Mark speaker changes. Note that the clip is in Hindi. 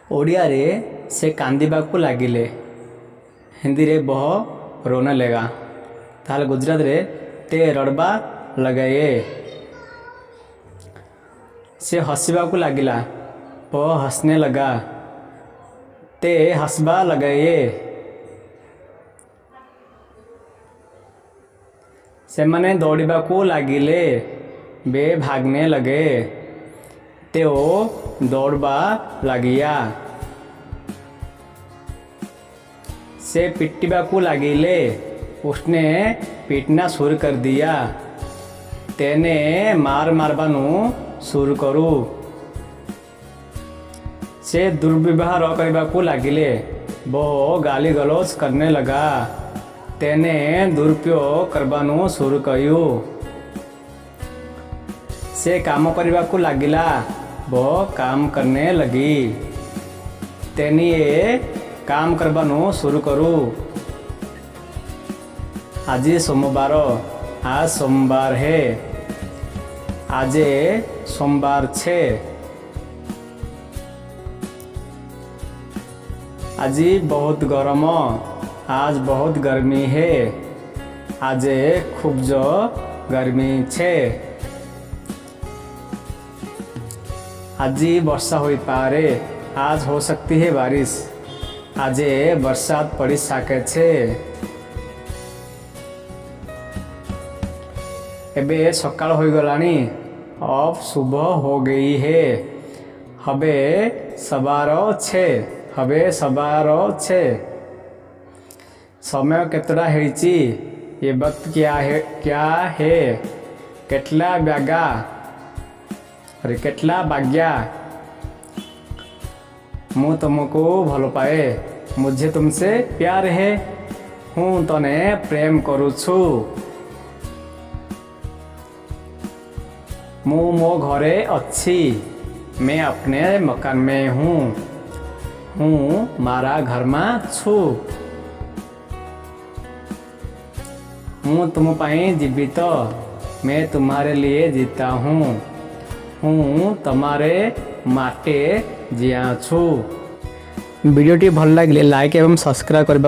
Speaker 1: ओडिया रे से कांदिबाकू लागिले, हिंदी रे बह रोने लगा। ताल गुजरात रे ते रड़बा लगाए। से हसबाकू लागिला, वह हंसने लगा। ते हंसबा लगाए। से मने दौड़ाकू लागिले, बे भागने लगे। तेओ दौड़बा लागिया। से पिटिबाकू लागिले, उसने पीटना शुरू कर दिया। तेने मार मारबानू शुरू करू। से दुर्व्यवहार करबाकू लागिले, वो गाली गलौज करने लगा। तेने दुरुपयोग करबानू शुरू कयू। से काम करबाकू लागिला, वो काम करने लगी। तेनिए काम करबानू शुरू करू। आज सोमवार, आज सोमवार है। आजे सोमवार छे। आज बहुत गरम, आज बहुत गर्मी है। आजे खूब जो गर्मी छे। आज वर्षा हो पारे, आज हो सकती है बारिश। आजे बरसात पड़ी सके छे। एबे सकाळ हो गलानी, अब सुबह हो गई है। हबे सवार छे, हबे सवार छे। समय केतरा हेची, ये वक्त क्या है केटला ब्यागा, अरे केटला बाग्या। मु तुमको भल पाए, मुझे तुमसे प्यार है। हूँ तने प्रेम करू छु। मु मो घरे अच्छी, मैं अपने मकान में हूँ मारा घर में छु। हूँ तुम पाई जीवित, मैं तुम्हारे लिए जीता हूँ तुम्हारे माटे जिया छु। वीडियो टी भल लगे लाइक एवं सब्सक्राइब करबा।